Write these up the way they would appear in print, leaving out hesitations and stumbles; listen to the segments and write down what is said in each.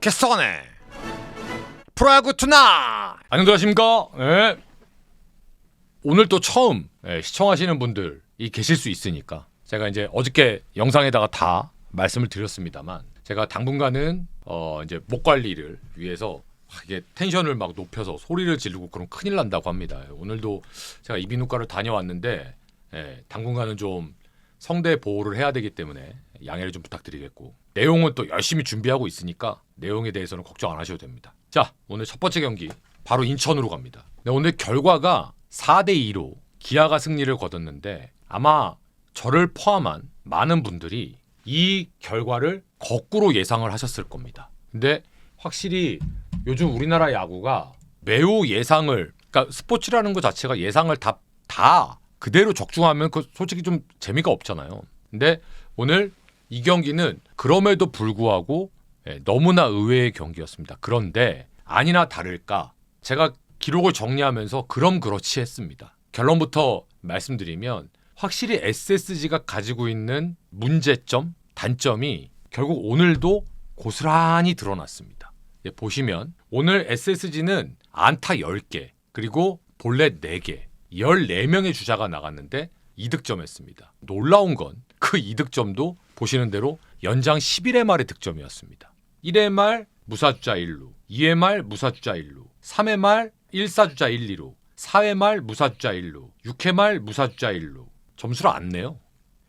개쏘네 프로야구 투나 안녕하십니까. 네. 오늘 또 처음 시청하시는 분들이 계실 수 있으니까 제가 이제 어저께 영상에다가 다 말씀을 드렸습니다만 제가 당분간은 이제 목 관리를 위해서 이게 텐션을 막 높여서 소리를 지르고 그럼 큰일 난다고 합니다. 오늘도 제가 이비인후과를 다녀왔는데 당분간은 좀 성대 보호를 해야 되기 때문에 양해를 좀 부탁드리겠고, 내용은 또 열심히 준비하고 있으니까 내용에 대해서는 걱정 안 하셔도 됩니다. 자, 오늘 첫 번째 경기 바로 인천으로 갑니다. 오늘 결과가 4대2로 기아가 승리를 거뒀는데 아마 저를 포함한 많은 분들이 이 결과를 거꾸로 예상을 하셨을 겁니다. 근데 확실히 요즘 우리나라 야구가 매우 예상을, 그러니까 스포츠라는 것 자체가 예상을 다 그대로 적중하면 솔직히 좀 재미가 없잖아요. 근데 오늘 이 경기는 그럼에도 불구하고 너무나 의외의 경기였습니다. 그런데 아니나 다를까 제가 기록을 정리하면서 그럼 그렇지 했습니다. 결론부터 말씀드리면 확실히 SSG가 가지고 있는 문제점, 단점이 결국 오늘도 고스란히 드러났습니다. 보시면 오늘 SSG는 안타 10개 그리고 볼넷 4개 14명의 주자가 나갔는데 2득점했습니다. 놀라운 건 그 2득점도 보시는 대로 연장 11회 말의 득점이었습니다. 1회 말 무사주자 1루, 2회 말 무사주자 1루, 3회 말 1사주자 1, 2루, 4회 말 무사주자 1루, 6회 말 무사주자 1루. 점수를 안 내요.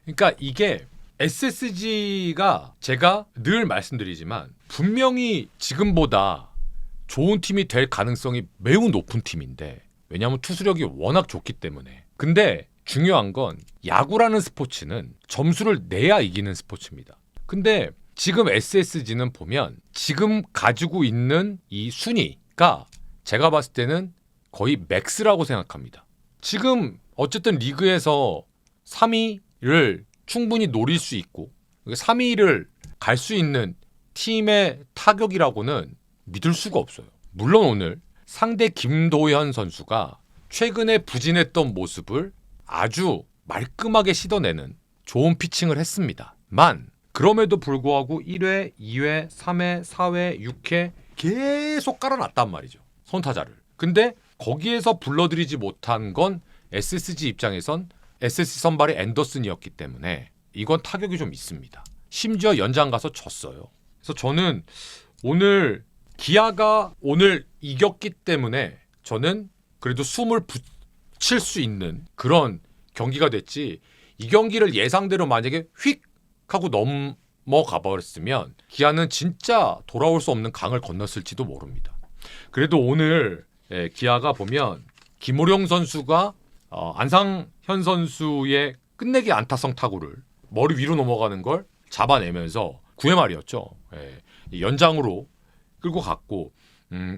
그러니까 이게 SSG가 제가 늘 말씀드리지만 분명히 지금보다 좋은 팀이 될 가능성이 매우 높은 팀인데, 왜냐하면 투수력이 워낙 좋기 때문에. 근데 중요한 건 야구라는 스포츠는 점수를 내야 이기는 스포츠입니다. 근데 지금 SSG는 보면 지금 가지고 있는 이 순위가 제가 봤을 때는 거의 맥스라고 생각합니다. 지금 어쨌든 리그에서 3위를 충분히 노릴 수 있고 3위를 갈 수 있는 팀의 타격이라고는 믿을 수가 없어요. 물론 오늘 상대 김도현 선수가 최근에 부진했던 모습을 아주 말끔하게 씻어내는 좋은 피칭을 했습니다. 그럼에도 불구하고 1회, 2회, 3회, 4회, 6회 계속 깔아놨단 말이죠. 선타자를. 근데 거기에서 불러들이지 못한 건 SSG 입장에선 SSG 선발이 앤더슨이었기 때문에 이건 타격이 좀 있습니다. 심지어 연장 가서 졌어요. 그래서 저는 오늘 기아가 오늘 이겼기 때문에 저는 그래도 숨을 붙일 수 있는 그런 경기가 됐지, 이 경기를 예상대로 만약에 휙 하고 넘어가 버렸으면 기아는 진짜 돌아올 수 없는 강을 건넜을지도 모릅니다. 그래도 오늘 기아가 보면 김호령 선수가 안상현 선수의 끝내기 안타성 타구를 머리 위로 넘어가는 걸 잡아내면서 9회 말이었죠. 연장으로 끌고 갔고,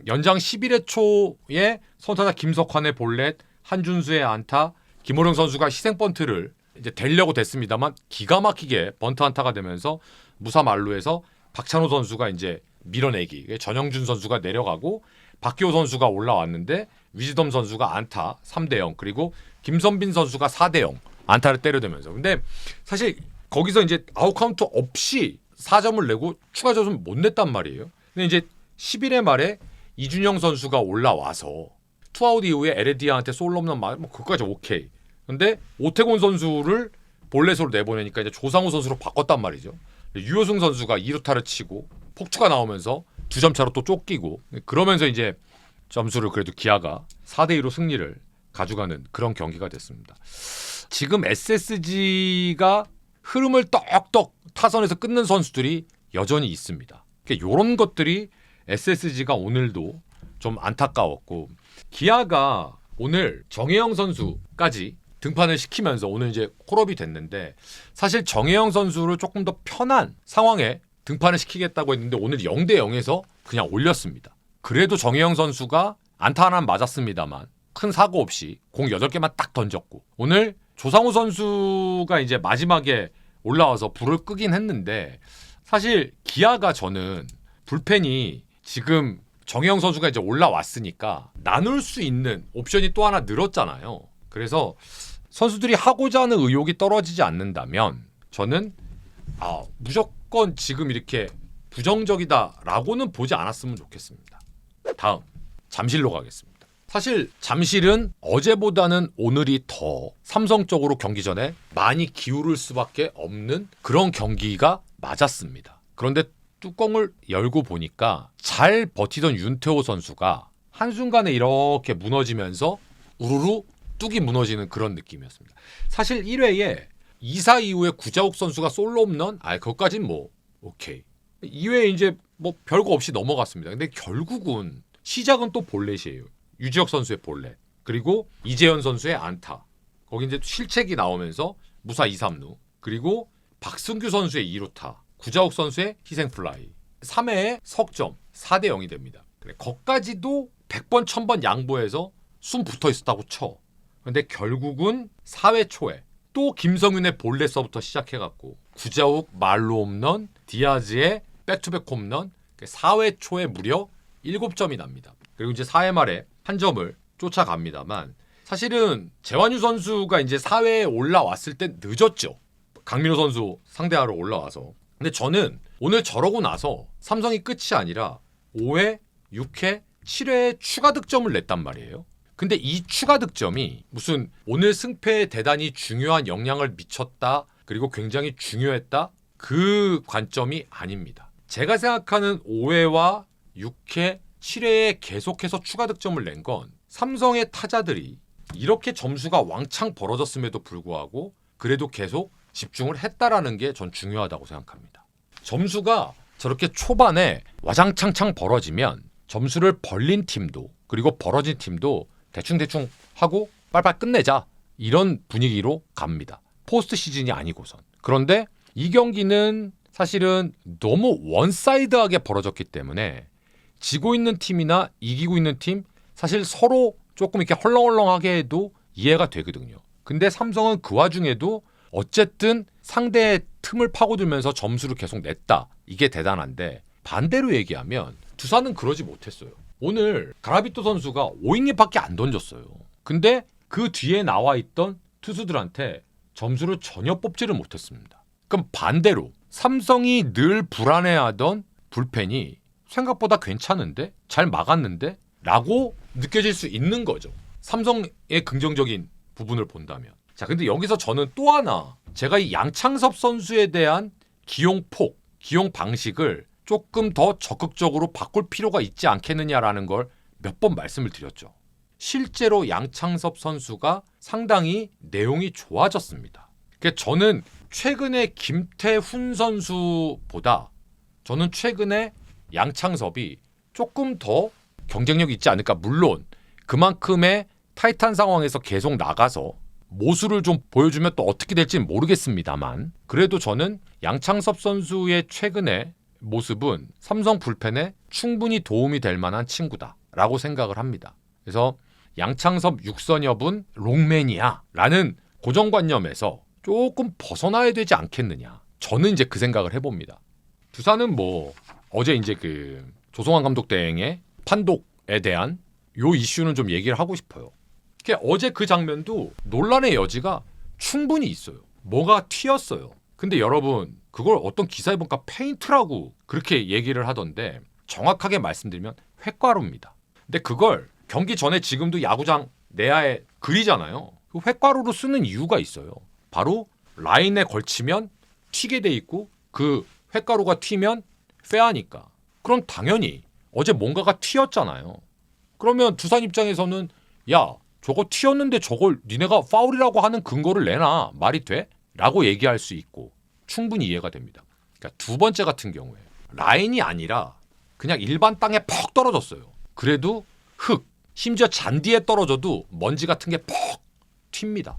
연장 11회 초에 선타자 김석환의 볼넷, 한준수의 안타, 김호령 선수가 희생 번트를 이제 대려고 됐습니다만 기가 막히게 번트 안타가 되면서 무사 만루에서 박찬호 선수가 이제 밀어내기, 전영준 선수가 내려가고 박기호 선수가 올라왔는데 위즈덤 선수가 안타 3대0 그리고 김선빈 선수가 4대0 안타를 때려대면서, 근데 사실 거기서 이제 아웃 카운트 없이 4점을 내고 추가 점수는 못 냈단 말이에요. 근데 이제 11회 말에 이준영 선수가 올라와서 투아웃 이후에 에레디아한테 솔로 홈런 그거까지 오케이. 근데 오태곤 선수를 볼넷으로 내보내니까 이제 조상우 선수로 바꿨단 말이죠. 유효승 선수가 2루타를 치고 폭투가 나오면서 2점 차로 또 쫓기고, 그러면서 이제 점수를 그래도 기아가 4대2로 승리를 가져가는 그런 경기가 됐습니다. 지금 SSG가 흐름을 떡떡 타선에서 끊는 선수들이 여전히 있습니다. 그러니까 이런 것들이 SSG가 오늘도 좀 안타까웠고, 기아가 오늘 정혜영 선수까지 등판을 시키면서 오늘 이제 콜업이 됐는데, 사실 정혜영 선수를 조금 더 편한 상황에 등판을 시키겠다고 했는데 오늘 0대0에서 그냥 올렸습니다. 그래도 정혜영 선수가 안타 하나 맞았습니다만 큰 사고 없이 공 8개만 딱 던졌고, 오늘 조상우 선수가 이제 마지막에 올라와서 불을 끄긴 했는데, 사실 기아가 저는 불펜이 지금 정혜영 선수가 이제 올라왔으니까 나눌 수 있는 옵션이 또 하나 늘었잖아요. 그래서 선수들이 하고자 하는 의욕이 떨어지지 않는다면 저는 무조건 지금 이렇게 부정적이다라고는 보지 않았으면 좋겠습니다. 다음 잠실로 가겠습니다. 사실 잠실은 어제보다는 오늘이 더 삼성적으로 경기 전에 많이 기울을 수밖에 없는 그런 경기가 맞았습니다. 그런데 뚜껑을 열고 보니까 잘 버티던 윤태호 선수가 한순간에 이렇게 무너지면서 우르르 뚝이 무너지는 그런 느낌이었습니다. 사실 1회에 2사 이후에 구자욱 선수가 솔로 홈런, 그것까진 뭐 오케이. 2회에 이제 뭐 별거 없이 넘어갔습니다. 근데 결국은 시작은 또 볼넷이에요. 유지혁 선수의 볼넷, 그리고 이재현 선수의 안타. 거기 이제 실책이 나오면서 무사 2, 3루, 그리고 박승규 선수의 2루타, 구자욱 선수의 희생 플라이. 3회에 석점, 4대 0이 됩니다. 그래, 거기까지도 100번 1000번 양보해서 숨 붙어 있었다고 쳐. 근데 결국은 4회 초에 또 김성윤의 볼넷서부터 시작해갖고 구자욱 말로 홈런, 디아즈의 백투백 홈런, 4회 초에 무려 7점이 납니다. 그리고 이제 4회 말에 한 점을 쫓아갑니다만 사실은 재환유 선수가 이제 4회에 올라왔을 때 늦었죠. 강민호 선수 상대하러 올라와서. 근데 저는 오늘 저러고 나서 삼성이 끝이 아니라 5회, 6회, 7회에 추가 득점을 냈단 말이에요. 근데 이 추가 득점이 무슨 오늘 승패에 대단히 중요한 영향을 미쳤다, 그리고 굉장히 중요했다, 그 관점이 아닙니다. 제가 생각하는 5회와 6회, 7회에 계속해서 추가 득점을 낸 건 삼성의 타자들이 이렇게 점수가 왕창 벌어졌음에도 불구하고 그래도 계속 집중을 했다라는 게 전 중요하다고 생각합니다. 점수가 저렇게 초반에 와장창창 벌어지면 점수를 벌린 팀도 그리고 벌어진 팀도 대충대충 하고 빨빨 끝내자, 이런 분위기로 갑니다. 포스트 시즌이 아니고선. 그런데 이 경기는 사실은 너무 원사이드하게 벌어졌기 때문에 지고 있는 팀이나 이기고 있는 팀 사실 서로 조금 이렇게 헐렁헐렁하게 해도 이해가 되거든요. 근데 삼성은 그 와중에도 어쨌든 상대의 틈을 파고들면서 점수를 계속 냈다. 이게 대단한데 반대로 얘기하면 두산은 그러지 못했어요. 오늘 가라비토 선수가 5이닝밖에 안 던졌어요. 근데 그 뒤에 나와 있던 투수들한테 점수를 전혀 뽑지를 못했습니다. 그럼 반대로 삼성이 늘 불안해하던 불펜이 생각보다 괜찮은데? 잘 막았는데? 라고 느껴질 수 있는 거죠. 삼성의 긍정적인 부분을 본다면. 자, 근데 여기서 저는 또 하나 제가 이 양창섭 선수에 대한 기용폭, 기용 방식을 조금 더 적극적으로 바꿀 필요가 있지 않겠느냐라는 걸 몇 번 말씀을 드렸죠. 실제로 양창섭 선수가 상당히 내용이 좋아졌습니다. 그러니까 저는 최근에 김태훈 선수보다 저는 최근에 양창섭이 조금 더 경쟁력이 있지 않을까. 물론 그만큼의 타이트한 상황에서 계속 나가서 모수를 좀 보여주면 또 어떻게 될지는 모르겠습니다만, 그래도 저는 양창섭 선수의 최근의 모습은 삼성 불펜에 충분히 도움이 될 만한 친구다라고 생각을 합니다. 그래서 양창섭 육선엽은 롱맨이야라는 고정관념에서 조금 벗어나야 되지 않겠느냐. 저는 이제 그 생각을 해봅니다. 두산은 뭐 어제 이제 그 조성환 감독 대행의 판독에 대한 요 이슈는 좀 얘기를 하고 싶어요. 어제 그 장면도 논란의 여지가 충분히 있어요. 뭐가 튀었어요. 근데 여러분 그걸 어떤 기사에 보니까 페인트라고 그렇게 얘기를 하던데 정확하게 말씀드리면 횟가루입니다. 근데 그걸 경기 전에 지금도 야구장 내야에 그리잖아요. 그 횟가루로 쓰는 이유가 있어요. 바로 라인에 걸치면 튀게 돼 있고 그 횟가루가 튀면 페어니까. 그럼 당연히 어제 뭔가가 튀었잖아요. 그러면 두산 입장에서는 야, 저거 튀었는데 저걸 니네가 파울이라고 하는 근거를 내놔. 말이 돼? 라고 얘기할 수 있고 충분히 이해가 됩니다. 그러니까 두 번째 같은 경우에 라인이 아니라 그냥 일반 땅에 퍽 떨어졌어요. 그래도 흙, 심지어 잔디에 떨어져도 먼지 같은 게 퍽 튑니다.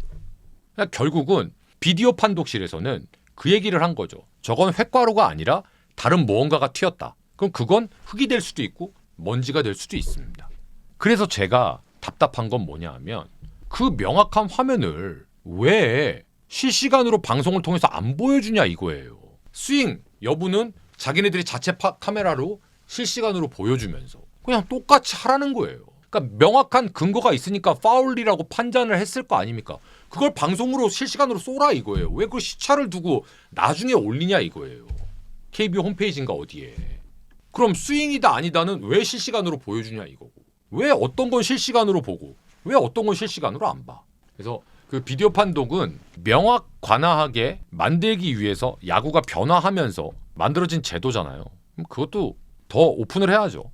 그러니까 결국은 비디오 판독실에서는 그 얘기를 한 거죠. 저건 횟가루가 아니라 다른 무언가가 튀었다. 그럼 그건 흙이 될 수도 있고 먼지가 될 수도 있습니다. 그래서 제가 답답한 건 뭐냐 하면 그 명확한 화면을 왜 실시간으로 방송을 통해서 안 보여주냐 이거예요. 스윙 여부는 자기네들이 자체 카메라로 실시간으로 보여주면서 그냥 똑같이 하라는 거예요. 그러니까 명확한 근거가 있으니까 파울이라고 판단을 했을 거 아닙니까? 그걸 방송으로 실시간으로 쏘라 이거예요. 왜 그걸 시차를 두고 나중에 올리냐 이거예요. KBO 홈페이지인가 어디에. 그럼 스윙이다 아니다는 왜 실시간으로 보여주냐 이거고. 왜 어떤 건 실시간으로 보고 왜 어떤 건 실시간으로 안 봐. 그래서 그 비디오 판독은 명확관화하게 만들기 위해서 야구가 변화하면서 만들어진 제도잖아요. 그럼 그것도 더 오픈을 해야죠.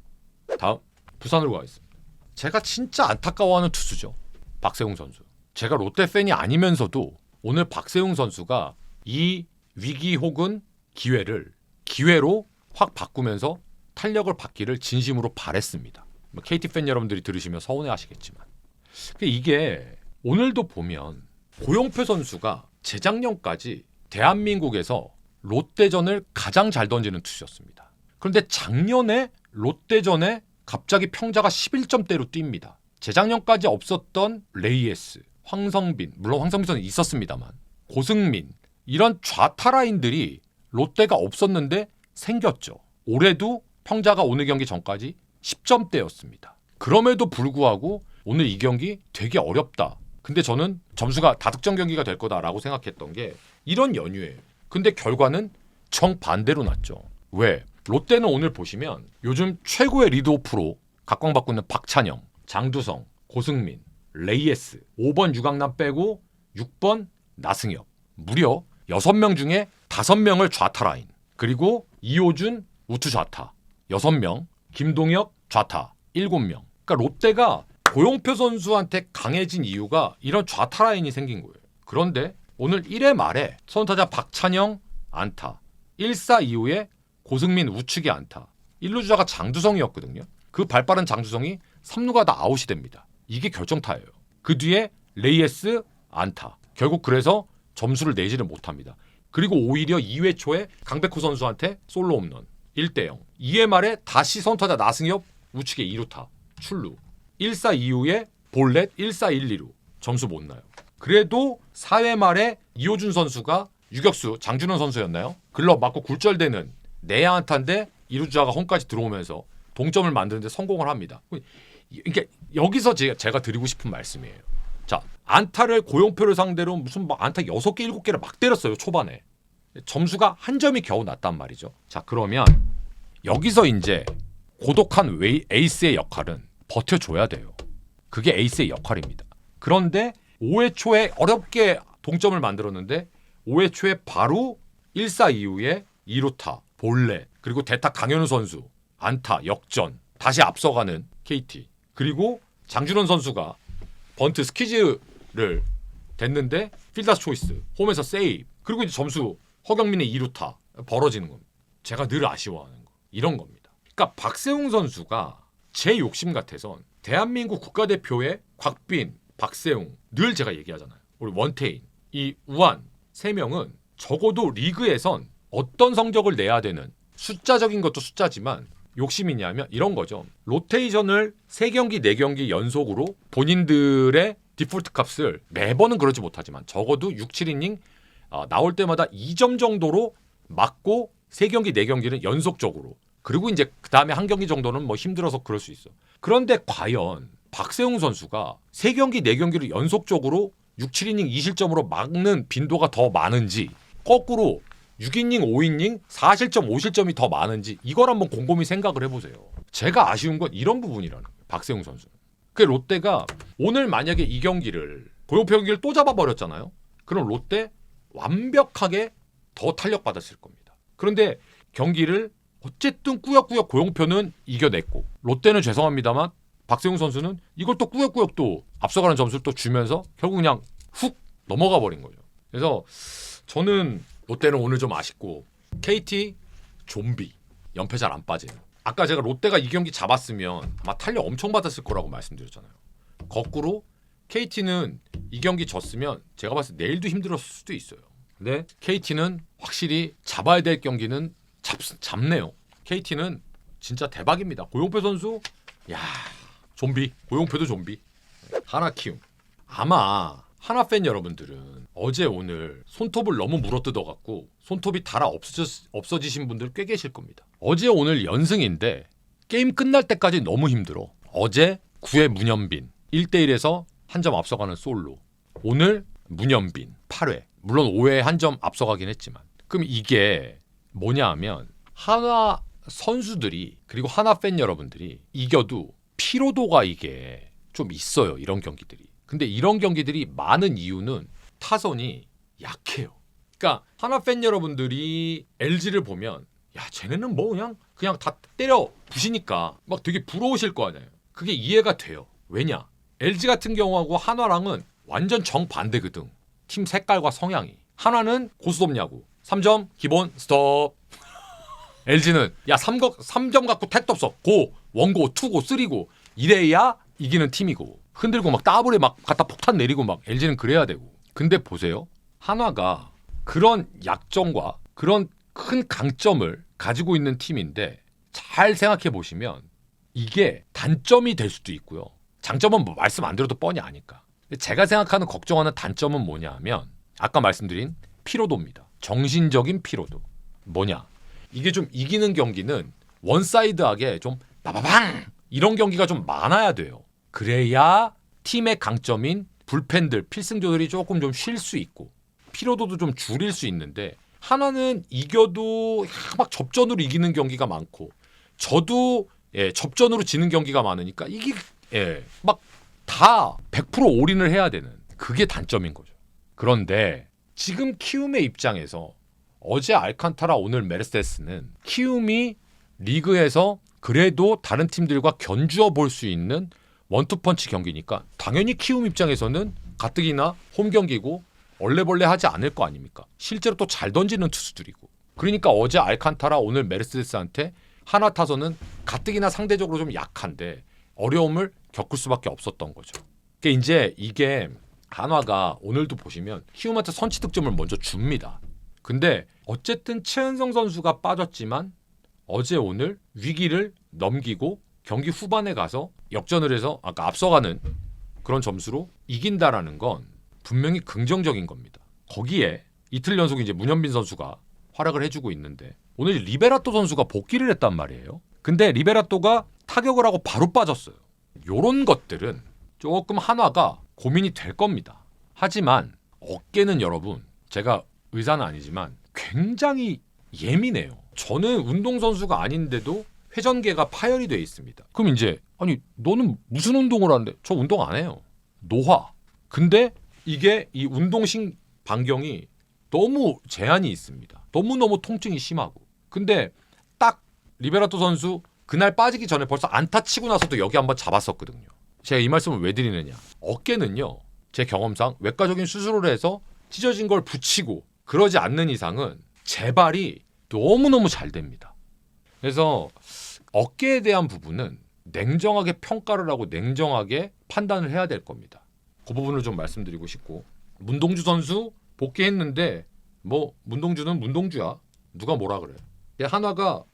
다음 부산으로 가겠습니다. 제가 진짜 안타까워하는 투수죠. 박세웅 선수. 제가 롯데 팬이 아니면서도 오늘 박세웅 선수가 이 위기 혹은 기회를 기회로 확 바꾸면서 탄력을 받기를 진심으로 바랬습니다. KT 팬 여러분들이 들으시면 서운해하시겠지만 이게 오늘도 보면 고용표 선수가 재작년까지 대한민국에서 롯데전을 가장 잘 던지는 투수였습니다. 그런데 작년에 롯데전에 갑자기 평자가 11점대로 뜁니다. 재작년까지 없었던 레이에스, 황성빈, 물론 황성빈 선수는 있었습니다만 고승민 이런 좌타 라인들이 롯데가 없었는데 생겼죠. 올해도 평자가 오늘 경기 전까지 10점대였습니다. 그럼에도 불구하고 오늘 이 경기 되게 어렵다. 근데 저는 점수가 다득점 경기가 될 거다라고 생각했던 게 이런 연유예요. 근데 결과는 정반대로 났죠. 왜? 롯데는 오늘 보시면 요즘 최고의 리드오프로 각광받고 있는 박찬영, 장두성, 고승민, 레이에스, 5번 유강남 빼고 6번 나승엽. 무려 6명 중에 5명을 좌타 라인. 그리고 이호준 우투 좌타 6명, 김동혁 좌타 7명. 그러니까 롯데가 고용표 선수한테 강해진 이유가 이런 좌타 라인이 생긴 거예요. 그런데 오늘 1회 말에 선타자 박찬영 안타, 1사 이후에 고승민 우측에 안타, 1루 주자가 장두성이었거든요. 그 발빠른 장두성이 3루가 다 아웃이 됩니다. 이게 결정타예요. 그 뒤에 레이에스 안타. 결국 그래서 점수를 내지를 못합니다. 그리고 오히려 2회 초에 강백호 선수한테 솔로 홈런 1대0. 2회 말에 다시 선타자 나승엽 우측에 2루타 출루. 1사 이후에 볼넷 1사 1, 2루. 점수 못 나요. 그래도 4회 말에 이호준 선수가 유격수 장준원 선수였나요? 글럽 맞고 굴절되는 내야 안타인데 2루 주자가 홈까지 들어오면서 동점을 만드는데 성공을 합니다. 그러니까 여기서 제가 드리고 싶은 말씀이에요. 자, 안타를 고용표를 상대로 무슨 안타 6개, 7개를 막 때렸어요. 초반에. 점수가 한 점이 겨우 났단 말이죠. 자, 그러면 여기서 이제 고독한 에이스의 역할은 버텨줘야 돼요. 그게 에이스의 역할입니다. 그런데 5회 초에 어렵게 동점을 만들었는데 5회 초에 바로 1사 이후에 2루타, 볼넷, 그리고 대타 강현우 선수, 안타, 역전, 다시 앞서가는 KT. 그리고 장준원 선수가 번트 스키즈를 됐는데 필더스 초이스, 홈에서 세이브. 그리고 이제 점수 허경민의 2루타 벌어지는 겁니다. 제가 늘 아쉬워하는 거. 이런 겁니다. 그러니까 박세웅 선수가 제 욕심 같아선 대한민국 국가대표의 곽빈, 박세웅 늘 제가 얘기하잖아요. 우리 원태인, 이 우한 3명은 적어도 리그에선 어떤 성적을 내야 되는 숫자적인 것도 숫자지만 욕심이냐면 이런 거죠. 로테이션을 3경기, 4경기 연속으로 본인들의 디폴트 값을 매번은 그러지 못하지만 적어도 6, 7이닝 나올 때마다 2점 정도로 맞고 3경기, 4경기는 연속적으로. 그리고 이제 그 다음에 한 경기 정도는 뭐 힘들어서 그럴 수 있어. 그런데 과연 박세웅 선수가 3경기, 4경기를 연속적으로 6, 7이닝 2실점으로 막는 빈도가 더 많은지 거꾸로 6이닝, 5이닝, 4실점, 5실점이 더 많은지 이걸 한번 곰곰이 생각을 해보세요. 제가 아쉬운 건 이런 부분이라는 거예요. 박세웅 선수. 그 롯데가 오늘 만약에 이 경기를 고용표 경기를 또 잡아버렸잖아요. 그럼 롯데 완벽하게 더 탄력받았을 겁니다. 그런데 경기를 어쨌든 꾸역꾸역 고용표는 이겨냈고 롯데는 죄송합니다만 박세웅 선수는 이걸 또 꾸역꾸역 또 앞서가는 점수를 또 주면서 결국 그냥 훅 넘어가 버린 거죠. 그래서 저는 롯데는 오늘 좀 아쉽고 KT 좀비 연패 잘 안 빠지는. 아까 제가 롯데가 이 경기 잡았으면 아마 탄력 엄청 받았을 거라고 말씀드렸잖아요. 거꾸로 KT는 이 경기 졌으면 제가 봤을 때 내일도 힘들었을 수도 있어요. 근데 KT는 확실히 잡아야 될 경기는 잡네요. KT는 진짜 대박입니다. 고용표 선수, 야 좀비. 고용표도 좀비. 하나 키움. 아마 하나 팬 여러분들은 어제 오늘 손톱을 너무 물어뜯어갖고 손톱이 달아 없어지신 분들 꽤 계실 겁니다. 어제 오늘 연승인데 게임 끝날 때까지 너무 힘들어. 어제 9회 문현빈 1대1에서 한 점 앞서가는 솔로. 오늘 문현빈 8회. 물론 5회에 한 점 앞서가긴 했지만. 그럼 이게 뭐냐 하면 한화 선수들이 그리고 한화 팬 여러분들이 이겨도 피로도가 이게 좀 있어요. 이런 경기들이. 근데 이런 경기들이 많은 이유는 타선이 약해요. 그러니까 한화 팬 여러분들이 LG를 보면 야 쟤네는 뭐 그냥 다 때려 부시니까 막 되게 부러우실 거 아니에요. 그게 이해가 돼요. 왜냐? LG 같은 경우하고 한화랑은 완전 정반대거든. 팀 색깔과 성향이. 한화는 고스톱 야구. 3점 기본 스톱. LG는 야 3점 갖고 택도 없어. 고 원고 투고 쓰리고 이래야 이기는 팀이고 흔들고 막 따블에 막 갖다 폭탄 내리고 막 LG는 그래야 되고. 근데 보세요. 한화가 그런 약점과 그런 큰 강점을 가지고 있는 팀인데 잘 생각해 보시면 이게 단점이 될 수도 있고요. 장점은 뭐 말씀 안 드려도 뻔히 아니까. 제가 생각하는 걱정하는 단점은 뭐냐 하면 아까 말씀드린 피로도입니다. 정신적인 피로도. 뭐냐? 이게 좀 이기는 경기는 원사이드하게 좀 빠바방 이런 경기가 좀 많아야 돼요. 그래야 팀의 강점인 불펜들, 필승조들이 조금 좀 쉴 수 있고 피로도도 좀 줄일 수 있는데 한화는 이겨도 막 접전으로 이기는 경기가 많고 저도 접전으로 지는 경기가 많으니까 이게 막 다 100% 올인을 해야 되는 그게 단점인 거죠. 그런데 지금 키움의 입장에서 어제 알칸타라 오늘 메르세데스는 키움이 리그에서 그래도 다른 팀들과 견주어 볼 수 있는 원투펀치 경기니까 당연히 키움 입장에서는 가뜩이나 홈 경기고 얼레벌레 하지 않을 거 아닙니까? 실제로 또 잘 던지는 투수들이고. 그러니까 어제 알칸타라 오늘 메르세데스한테 한화 타선은 가뜩이나 상대적으로 좀 약한데 어려움을 겪을 수밖에 없었던 거죠. 그러니까 이제 이게 한화가 오늘도 보시면 키움한테 선취 득점을 먼저 줍니다. 근데 어쨌든 최은성 선수가 빠졌지만 어제 오늘 위기를 넘기고 경기 후반에 가서 역전을 해서 아까 앞서가는 그런 점수로 이긴다라는 건 분명히 긍정적인 겁니다. 거기에 이틀 연속 이제 문현빈 선수가 활약을 해주고 있는데 오늘 리베라토 선수가 복귀를 했단 말이에요. 근데 리베라토가 타격을 하고 바로 빠졌어요. 요런 것들은 조금 한화가 고민이 될 겁니다. 하지만 어깨는 여러분 제가 의사는 아니지만 굉장히 예민해요. 저는 운동선수가 아닌데도 회전계가 파열이 돼 있습니다. 그럼 이제 아니 너는 무슨 운동을 하는데 저 운동 안 해요. 노화. 근데 이게 이 운동신 반경이 너무 제한이 있습니다. 너무너무 통증이 심하고. 근데 딱 리베라토 선수 그날 빠지기 전에 벌써 안타 치고 나서도 여기 한번 잡았었거든요. 제가 이 말씀을 왜 드리느냐. 어깨는요. 제 경험상 외과적인 수술을 해서 찢어진 걸 붙이고 그러지 않는 이상은 재발이 너무너무 잘 됩니다. 그래서 어깨에 대한 부분은 냉정하게 평가를 하고 냉정하게 판단을 해야 될 겁니다. 그 부분을 좀 말씀드리고 싶고 문동주 선수 복귀했는데 뭐 문동주는 문동주야. 누가 뭐라 그래. 한화가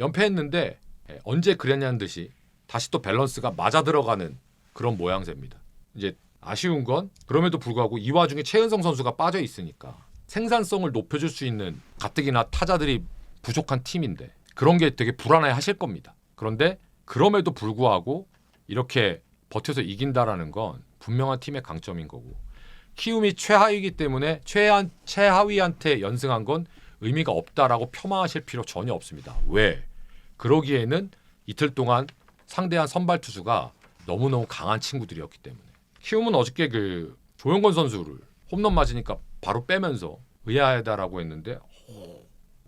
연패했는데 언제 그랬냐는 듯이 다시 또 밸런스가 맞아 들어가는 그런 모양새입니다. 이제 아쉬운 건 그럼에도 불구하고 이 와중에 최은성 선수가 빠져 있으니까 생산성을 높여줄 수 있는 가뜩이나 타자들이 부족한 팀인데 그런 게 되게 불안해 하실 겁니다. 그런데 그럼에도 불구하고 이렇게 버텨서 이긴다라는 건 분명한 팀의 강점인 거고 키움이 최하위이기 때문에 최하위한테 연승한 건 의미가 없다라고 폄하하실 필요 전혀 없습니다. 왜? 그러기에는 이틀 동안 상대한 선발 투수가 너무너무 강한 친구들이었기 때문에 키움은 어저께 그 조용건 선수를 홈런 맞으니까 바로 빼면서 의아하다라고 했는데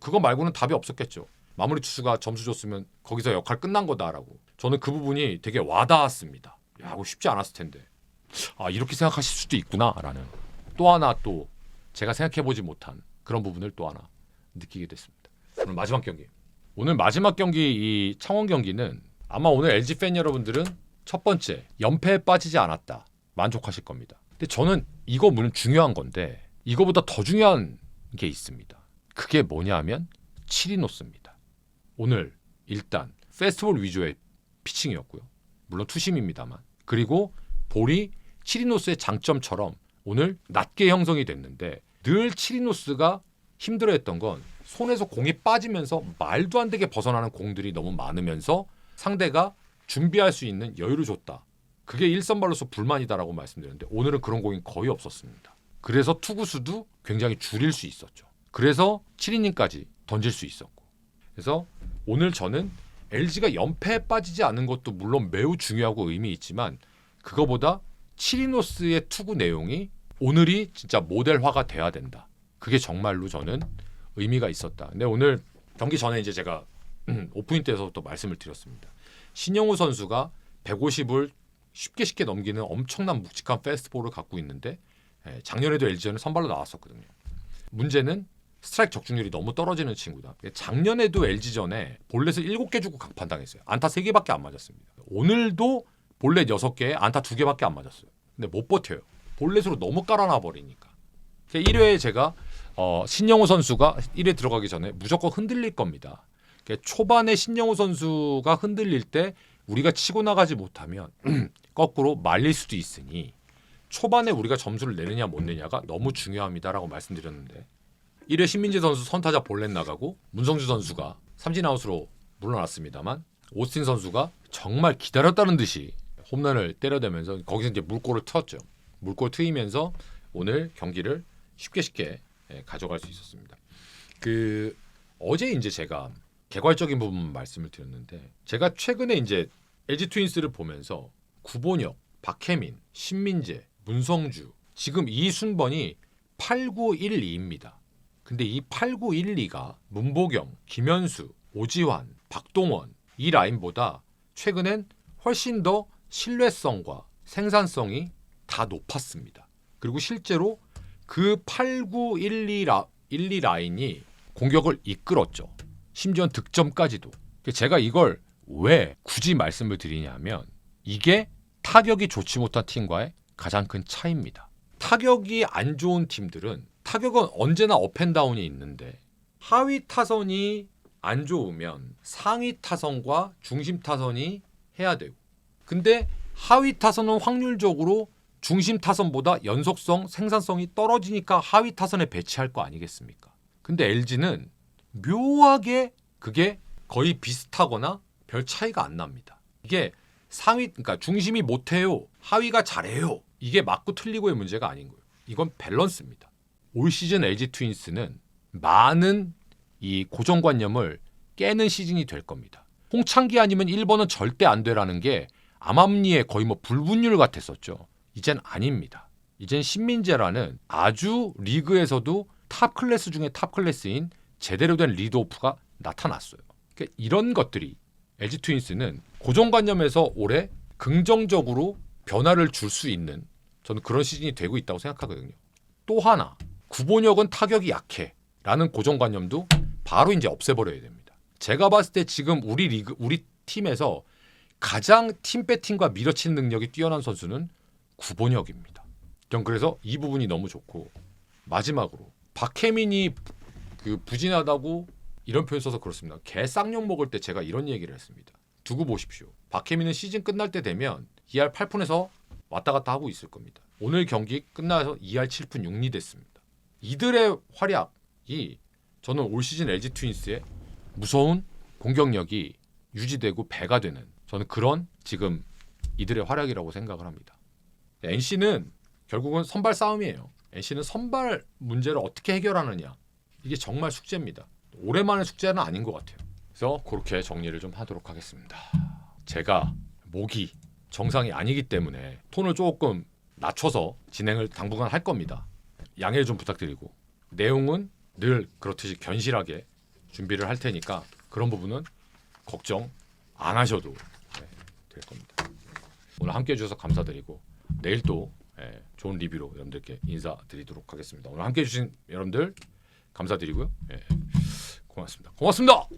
그거 말고는 답이 없었겠죠. 마무리 투수가 점수 줬으면 거기서 역할 끝난 거다라고. 저는 그 부분이 되게 와닿았습니다. 야, 이거 쉽지 않았을 텐데. 아, 이렇게 생각하실 수도 있구나라는 또 하나 또 제가 생각해보지 못한 그런 부분을 또 하나 느끼게 됐습니다. 오늘 마지막 경기. 오늘 마지막 경기 이 창원 경기는 아마 오늘 LG 팬 여러분들은 첫 번째 연패에 빠지지 않았다. 만족하실 겁니다. 근데 저는 이거 물론 중요한 건데 이거보다 더 중요한 게 있습니다. 그게 뭐냐면 치리노스입니다. 오늘 일단 페스티벌 위주의 피칭이었고요. 물론 투심입니다만. 그리고 볼이 치리노스의 장점처럼 오늘 낮게 형성이 됐는데 늘 치리노스가 힘들어했던 건 손에서 공이 빠지면서 말도 안 되게 벗어나는 공들이 너무 많으면서 상대가 준비할 수 있는 여유를 줬다. 그게 1선발로서 불만이다라고 말씀드렸는데 오늘은 그런 공이 거의 없었습니다. 그래서 투구수도 굉장히 줄일 수 있었죠. 그래서 7이닝까지 던질 수 있었고. 그래서 오늘 저는 LG가 연패에 빠지지 않은 것도 물론 매우 중요하고 의미 있지만 그거보다 치리노스의 투구 내용이 오늘이 진짜 모델화가 돼야 된다. 그게 정말로 저는 의미가 있었다. 근데 오늘 경기 전에 이제 제가 오프닝 때에서 또 말씀을 드렸습니다. 신영호 선수가 150을 쉽게 넘기는 엄청난 묵직한 패스트볼을 갖고 있는데 작년에도 LG전에 선발로 나왔었거든요. 문제는 스트라이크 적중률이 너무 떨어지는 친구다. 작년에도 LG전에 볼넷을 7개 주고 강판당했어요. 안타 3개밖에 안 맞았습니다. 오늘도 볼넷 6개에 안타 2개밖에 안 맞았어요. 근데 못 버텨요. 볼넷으로 너무 깔아놔 버리니까. 1회에 제가 신영호 선수가 1회 들어가기 전에 무조건 흔들릴 겁니다. 초반에 신영호 선수가 흔들릴 때 우리가 치고 나가지 못하면 거꾸로 말릴 수도 있으니 초반에 우리가 점수를 내느냐 못 내냐가 너무 중요합니다라고 말씀드렸는데 1회 신민재 선수 선타자 볼넷 나가고 문성주 선수가 삼진아웃으로 물러났습니다만 오스틴 선수가 정말 기다렸다는 듯이 홈런을 때려대면서 거기서 이제 물꼬를 트였죠. 물꼬 트이면서 오늘 경기를 쉽게 가져갈 수 있었습니다. 어제 이제 제가 개괄적인 부분 말씀을 드렸는데 제가 최근에 이제 LG 트윈스를 보면서 구본혁, 박혜민, 신민재, 문성주 지금 이 순번이 8912입니다. 근데 이 8912가 문보경, 김현수, 오지환, 박동원 이 라인보다 최근엔 훨씬 더 신뢰성과 생산성이 다 높았습니다. 그리고 실제로 그 8912 라인이 공격을 이끌었죠. 심지어 득점까지도. 제가 이걸 왜 굳이 말씀을 드리냐면 이게 타격이 좋지 못한 팀과의 가장 큰 차이입니다. 타격이 안 좋은 팀들은 타격은 언제나 업앤다운이 있는데 하위 타선이 안 좋으면 상위 타선과 중심 타선이 해야 되고 근데 하위 타선은 확률적으로 중심 타선보다 연속성, 생산성이 떨어지니까 하위 타선에 배치할 거 아니겠습니까? 근데 LG는 묘하게 그게 거의 비슷하거나 별 차이가 안 납니다. 이게 그러니까 중심이 못해요. 하위가 잘해요. 이게 맞고 틀리고의 문제가 아닌 거예요. 이건 밸런스입니다. 올 시즌 LG 트윈스는 많은 이 고정관념을 깨는 시즌이 될 겁니다. 홍창기 아니면 1번은 절대 안 되라는 게 암암리에 거의 불분율 같았었죠. 이젠 아닙니다. 이젠 신민재라는 아주 리그에서도 탑 클래스 중에 탑 클래스인 제대로 된 리드오프가 나타났어요. 그러니까 이런 것들이 LG 트윈스는 고정관념에서 올해 긍정적으로 변화를 줄 수 있는 저는 그런 시즌이 되고 있다고 생각하거든요. 또 하나 구본혁은 타격이 약해라는 고정관념도 바로 이제 없애버려야 됩니다. 제가 봤을 때 지금 우리 팀에서 가장 팀 배팅과 밀어치는 능력이 뛰어난 선수는 구본혁입니다. 전 그래서 이 부분이 너무 좋고 마지막으로 박혜민이 부진하다고 이런 표현 써서 그렇습니다. 개 쌍욕 먹을 때 제가 이런 얘기를 했습니다. 두고 보십시오. 박혜민은 시즌 끝날 때 되면 2할 8푼에서 왔다 갔다 하고 있을 겁니다. 오늘 경기 끝나서 2할 7푼 6리 됐습니다. 이들의 활약이 저는 올 시즌 LG 트윈스의 무서운 공격력이 유지되고 배가 되는 저는 그런 지금 이들의 활약이라고 생각을 합니다. NC는 결국은 선발 싸움이에요. NC는 선발 문제를 어떻게 해결하느냐 이게 정말 숙제입니다. 오랜만의 숙제는 아닌 것 같아요. 그래서 그렇게 정리를 좀 하도록 하겠습니다. 제가 목이 정상이 아니기 때문에 톤을 조금 낮춰서 진행을 당분간 할 겁니다. 양해 좀 부탁드리고 내용은 늘 그렇듯이 견실하게 준비를 할 테니까 그런 부분은 걱정 안 하셔도 될 겁니다. 오늘 함께해 주셔서 감사드리고 내일 또 좋은 리뷰로 여러분들께 인사드리도록 하겠습니다. 오늘 함께해 주신 여러분들 감사드리고요. 고맙습니다. 고맙습니다.